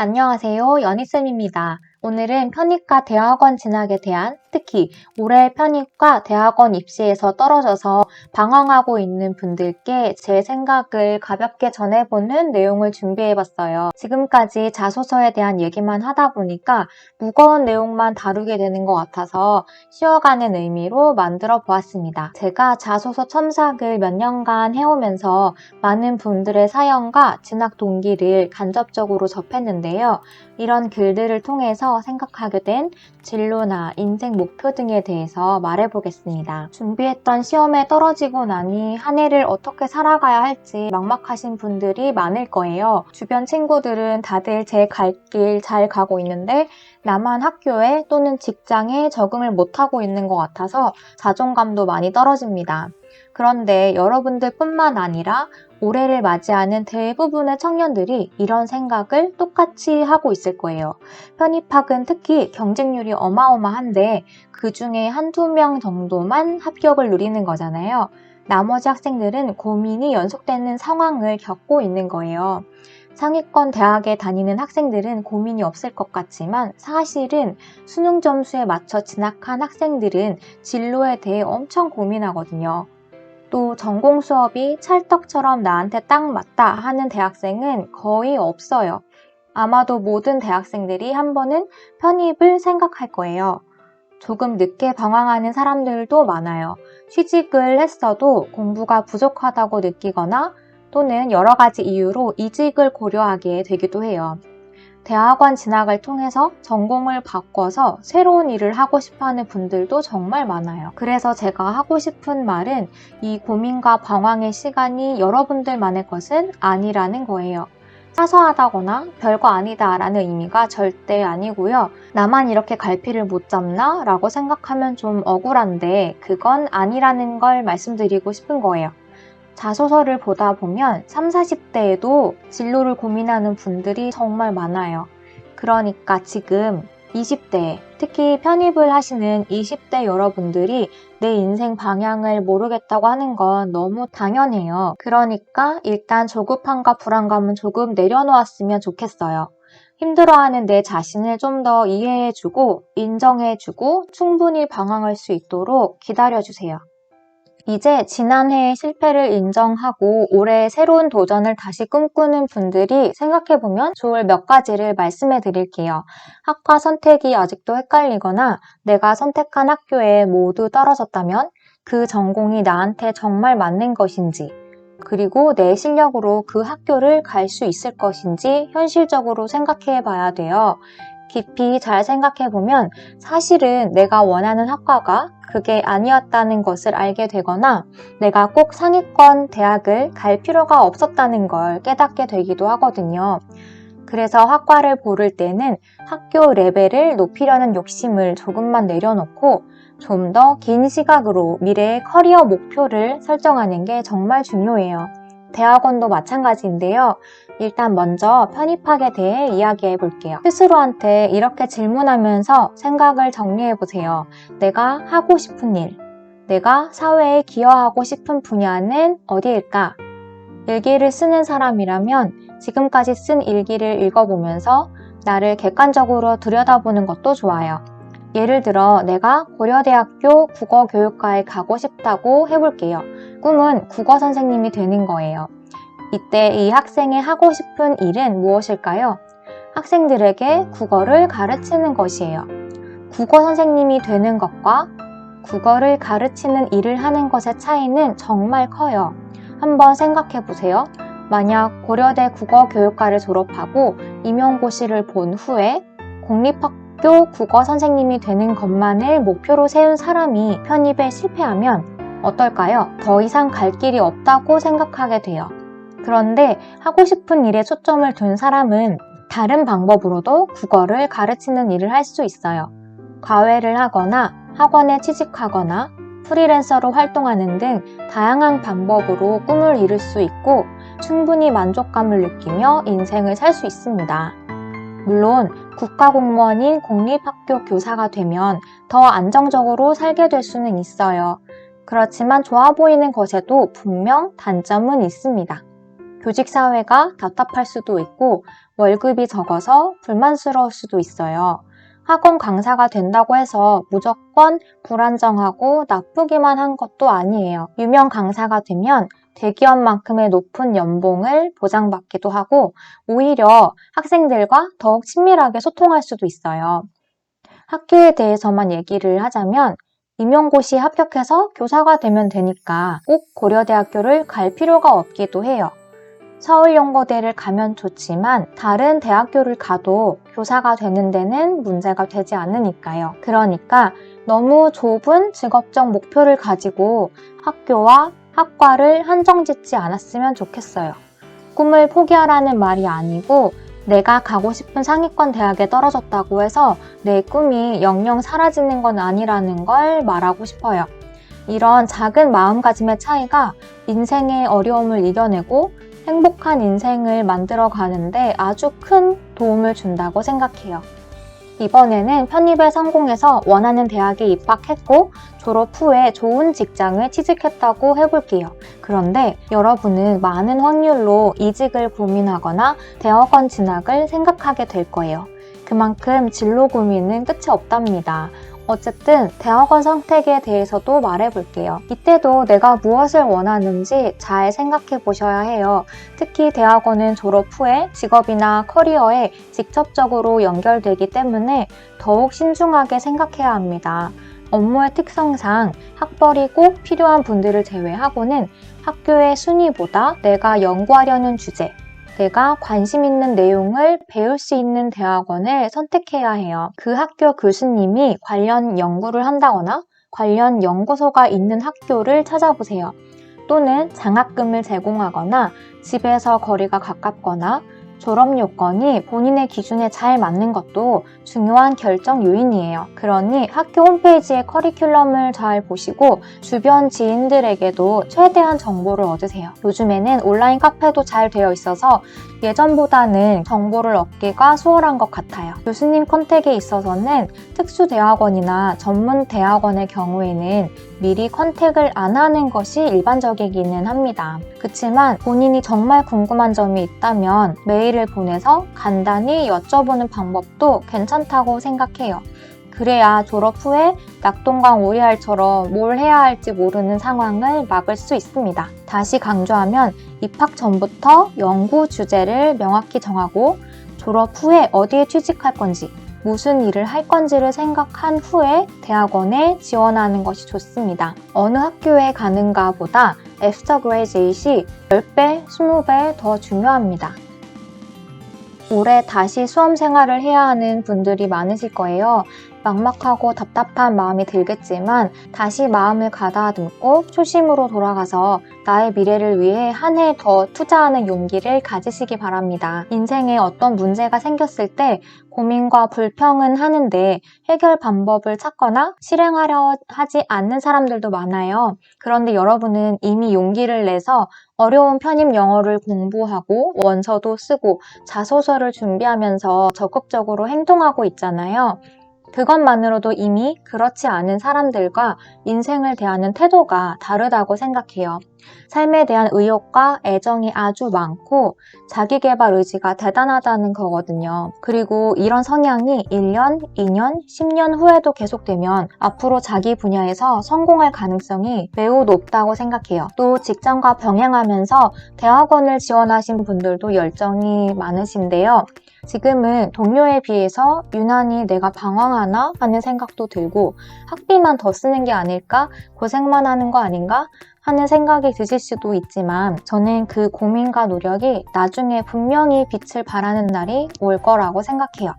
안녕하세요. 연희쌤입니다. 오늘은 편입과 대학원 진학에 대한, 특히 올해 편입과 대학원 입시에서 떨어져서 방황하고 있는 분들께 제 생각을 가볍게 전해보는 내용을 준비해봤어요. 지금까지 자소서에 대한 얘기만 하다 보니까 무거운 내용만 다루게 되는 것 같아서 쉬어가는 의미로 만들어 보았습니다. 제가 자소서 첨삭을 몇 년간 해오면서 많은 분들의 사연과 진학 동기를 간접적으로 접했는데요. 이런 글들을 통해서 생각하게 된 진로나 인생 목표 등에 대해서 말해보겠습니다. 준비했던 시험에 떨어지고 나니 한 해를 어떻게 살아가야 할지 막막하신 분들이 많을 거예요. 주변 친구들은 다들 제 갈 길 잘 가고 있는데 나만 학교에 또는 직장에 적응을 못하고 있는 것 같아서 자존감도 많이 떨어집니다. 그런데 여러분들뿐만 아니라 올해를 맞이하는 대부분의 청년들이 이런 생각을 똑같이 하고 있을 거예요. 편입학은 특히 경쟁률이 어마어마한데 그 중에 한두 명 정도만 합격을 누리는 거잖아요. 나머지 학생들은 고민이 연속되는 상황을 겪고 있는 거예요. 상위권 대학에 다니는 학생들은 고민이 없을 것 같지만 사실은 수능 점수에 맞춰 진학한 학생들은 진로에 대해 엄청 고민하거든요. 또 전공 수업이 찰떡처럼 나한테 딱 맞다 하는 대학생은 거의 없어요. 아마도 모든 대학생들이 한 번은 편입을 생각할 거예요. 조금 늦게 방황하는 사람들도 많아요. 취직을 했어도 공부가 부족하다고 느끼거나 또는 여러 가지 이유로 이직을 고려하게 되기도 해요. 대학원 진학을 통해서 전공을 바꿔서 새로운 일을 하고 싶어하는 분들도 정말 많아요. 그래서 제가 하고 싶은 말은 이 고민과 방황의 시간이 여러분들만의 것은 아니라는 거예요. 사소하다거나 별거 아니다 라는 의미가 절대 아니고요. 나만 이렇게 갈피를 못 잡나? 라고 생각하면 좀 억울한데 그건 아니라는 걸 말씀드리고 싶은 거예요. 자소서를 보다 보면 30, 40대에도 진로를 고민하는 분들이 정말 많아요. 그러니까 지금 20대, 특히 편입을 하시는 20대 여러분들이 내 인생 방향을 모르겠다고 하는 건 너무 당연해요. 그러니까 일단 조급함과 불안감은 조금 내려놓았으면 좋겠어요. 힘들어하는 내 자신을 좀 더 이해해주고 인정해주고 충분히 방황할 수 있도록 기다려주세요. 이제 지난해의 실패를 인정하고 올해 새로운 도전을 다시 꿈꾸는 분들이 생각해보면 좋을 몇 가지를 말씀해 드릴게요. 학과 선택이 아직도 헷갈리거나 내가 선택한 학교에 모두 떨어졌다면 그 전공이 나한테 정말 맞는 것인지, 그리고 내 실력으로 그 학교를 갈 수 있을 것인지 현실적으로 생각해 봐야 돼요. 깊이 잘 생각해보면 사실은 내가 원하는 학과가 그게 아니었다는 것을 알게 되거나 내가 꼭 상위권 대학을 갈 필요가 없었다는 걸 깨닫게 되기도 하거든요. 그래서 학과를 고를 때는 학교 레벨을 높이려는 욕심을 조금만 내려놓고 좀 더 긴 시각으로 미래의 커리어 목표를 설정하는 게 정말 중요해요. 대학원도 마찬가지인데요. 일단 먼저 편입학에 대해 이야기해 볼게요. 스스로한테 이렇게 질문하면서 생각을 정리해 보세요. 내가 하고 싶은 일, 내가 사회에 기여하고 싶은 분야는 어디일까? 일기를 쓰는 사람이라면 지금까지 쓴 일기를 읽어보면서 나를 객관적으로 들여다보는 것도 좋아요. 예를 들어 내가 고려대학교 국어교육과에 가고 싶다고 해볼게요. 꿈은 국어 선생님이 되는 거예요. 이때 이 학생의 하고 싶은 일은 무엇일까요? 학생들에게 국어를 가르치는 것이에요. 국어 선생님이 되는 것과 국어를 가르치는 일을 하는 것의 차이는 정말 커요. 한번 생각해 보세요. 만약 고려대 국어교육과를 졸업하고 임용고시를 본 후에 공립학교 국어 선생님이 되는 것만을 목표로 세운 사람이 편입에 실패하면 어떨까요? 더 이상 갈 길이 없다고 생각하게 돼요. 그런데 하고 싶은 일에 초점을 둔 사람은 다른 방법으로도 국어를 가르치는 일을 할 수 있어요. 과외를 하거나 학원에 취직하거나 프리랜서로 활동하는 등 다양한 방법으로 꿈을 이룰 수 있고 충분히 만족감을 느끼며 인생을 살 수 있습니다. 물론 국가공무원인 공립학교 교사가 되면 더 안정적으로 살게 될 수는 있어요. 그렇지만 좋아 보이는 것에도 분명 단점은 있습니다. 교직 사회가 답답할 수도 있고 월급이 적어서 불만스러울 수도 있어요. 학원 강사가 된다고 해서 무조건 불안정하고 나쁘기만 한 것도 아니에요. 유명 강사가 되면 대기업만큼의 높은 연봉을 보장받기도 하고 오히려 학생들과 더욱 친밀하게 소통할 수도 있어요. 학교에 대해서만 얘기를 하자면 임용고시 합격해서 교사가 되면 되니까 꼭 고려대학교를 갈 필요가 없기도 해요. 서울연고대를 가면 좋지만 다른 대학교를 가도 교사가 되는 데는 문제가 되지 않으니까요. 그러니까 너무 좁은 직업적 목표를 가지고 학교와 학과를 한정짓지 않았으면 좋겠어요. 꿈을 포기하라는 말이 아니고 내가 가고 싶은 상위권 대학에 떨어졌다고 해서 내 꿈이 영영 사라지는 건 아니라는 걸 말하고 싶어요. 이런 작은 마음가짐의 차이가 인생의 어려움을 이겨내고 행복한 인생을 만들어 가는데 아주 큰 도움을 준다고 생각해요. 이번에는 편입에 성공해서 원하는 대학에 입학했고 졸업 후에 좋은 직장을 취직했다고 해볼게요. 그런데 여러분은 많은 확률로 이직을 고민하거나 대학원 진학을 생각하게 될 거예요. 그만큼 진로 고민은 끝이 없답니다. 어쨌든 대학원 선택에 대해서도 말해볼게요. 이때도 내가 무엇을 원하는지 잘 생각해 보셔야 해요. 특히 대학원은 졸업 후에 직업이나 커리어에 직접적으로 연결되기 때문에 더욱 신중하게 생각해야 합니다. 업무의 특성상 학벌이 꼭 필요한 분들을 제외하고는 학교의 순위보다 내가 연구하려는 주제, 내가 관심 있는 내용을 배울 수 있는 대학원을 선택해야 해요. 그 학교 교수님이 관련 연구를 한다거나 관련 연구소가 있는 학교를 찾아보세요. 또는 장학금을 제공하거나 집에서 거리가 가깝거나 졸업 요건이 본인의 기준에 잘 맞는 것도 중요한 결정 요인이에요. 그러니 학교 홈페이지의 커리큘럼을 잘 보시고 주변 지인들에게도 최대한 정보를 얻으세요. 요즘에는 온라인 카페도 잘 되어 있어서 예전보다는 정보를 얻기가 수월한 것 같아요. 교수님 컨택에 있어서는 특수대학원이나 전문대학원의 경우에는 미리 컨택을 안 하는 것이 일반적이기는 합니다. 그치만 본인이 정말 궁금한 점이 있다면 메일을 보내서 간단히 여쭤보는 방법도 괜찮다고 생각해요. 그래야 졸업 후에 낙동강 오리알처럼 뭘 해야 할지 모르는 상황을 막을 수 있습니다. 다시 강조하면 입학 전부터 연구 주제를 명확히 정하고 졸업 후에 어디에 취직할 건지 무슨 일을 할 건지를 생각한 후에 대학원에 지원하는 것이 좋습니다. 어느 학교에 가는가 보다 애프터 그레이제이트이 10배, 20배 더 중요합니다. 올해 다시 수험 생활을 해야 하는 분들이 많으실 거예요. 막막하고 답답한 마음이 들겠지만 다시 마음을 가다듬고 초심으로 돌아가서 나의 미래를 위해 한 해 더 투자하는 용기를 가지시기 바랍니다. 인생에 어떤 문제가 생겼을 때 고민과 불평은 하는데 해결 방법을 찾거나 실행하려 하지 않는 사람들도 많아요. 그런데 여러분은 이미 용기를 내서 어려운 편입 영어를 공부하고 원서도 쓰고 자소서를 준비하면서 적극적으로 행동하고 있잖아요. 그것만으로도 이미 그렇지 않은 사람들과 인생을 대하는 태도가 다르다고 생각해요. 삶에 대한 의욕과 애정이 아주 많고 자기계발 의지가 대단하다는 거거든요. 그리고 이런 성향이 1년, 2년, 10년 후에도 계속되면 앞으로 자기 분야에서 성공할 가능성이 매우 높다고 생각해요. 또 직장과 병행하면서 대학원을 지원하신 분들도 열정이 많으신데요. 지금은 동료에 비해서 유난히 내가 방황하나 하는 생각도 들고 학비만 더 쓰는 게 아닐까? 고생만 하는 거 아닌가? 하는 생각이 드실 수도 있지만 저는 그 고민과 노력이 나중에 분명히 빛을 발하는 날이 올 거라고 생각해요.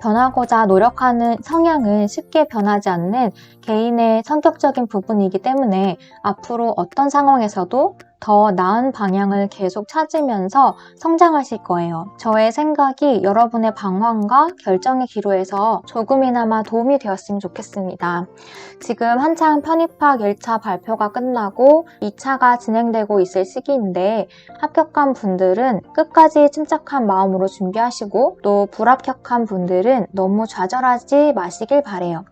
변하고자 노력하는 성향은 쉽게 변하지 않는 개인의 성격적인 부분이기 때문에 앞으로 어떤 상황에서도 더 나은 방향을 계속 찾으면서 성장하실 거예요. 저의 생각이 여러분의 방황과 결정의 기로에서 조금이나마 도움이 되었으면 좋겠습니다. 지금 한창 편입학 1차 발표가 끝나고 2차가 진행되고 있을 시기인데 합격한 분들은 끝까지 침착한 마음으로 준비하시고 또 불합격한 분들은 너무 좌절하지 마시길 바래요.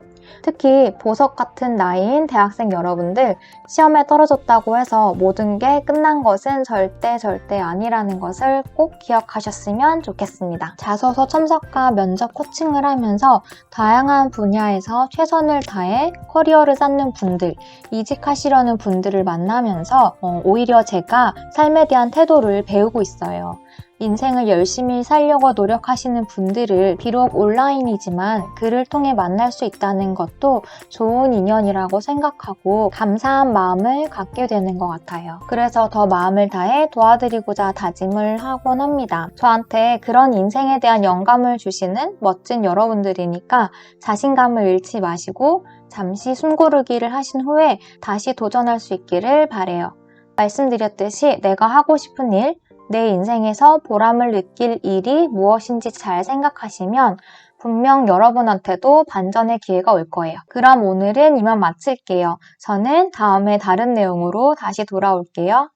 특히 보석 같은 나이인 대학생 여러분들, 시험에 떨어졌다고 해서 모든 게 끝난 것은 절대 아니라는 것을 꼭 기억하셨으면 좋겠습니다. 자소서 첨삭과 면접 코칭을 하면서 다양한 분야에서 최선을 다해 커리어를 쌓는 분들, 이직하시려는 분들을 만나면서 오히려 제가 삶에 대한 태도를 배우고 있어요. 인생을 열심히 살려고 노력하시는 분들을 비록 온라인이지만 글을 통해 만날 수 있다는 것도 좋은 인연이라고 생각하고 감사한 마음을 갖게 되는 것 같아요. 그래서 더 마음을 다해 도와드리고자 다짐을 하곤 합니다. 저한테 그런 인생에 대한 영감을 주시는 멋진 여러분들이니까 자신감을 잃지 마시고 잠시 숨고르기를 하신 후에 다시 도전할 수 있기를 바래요. 말씀드렸듯이 내가 하고 싶은 일, 내 인생에서 보람을 느낄 일이 무엇인지 잘 생각하시면 분명 여러분한테도 반전의 기회가 올 거예요. 그럼 오늘은 이만 마칠게요. 저는 다음에 다른 내용으로 다시 돌아올게요.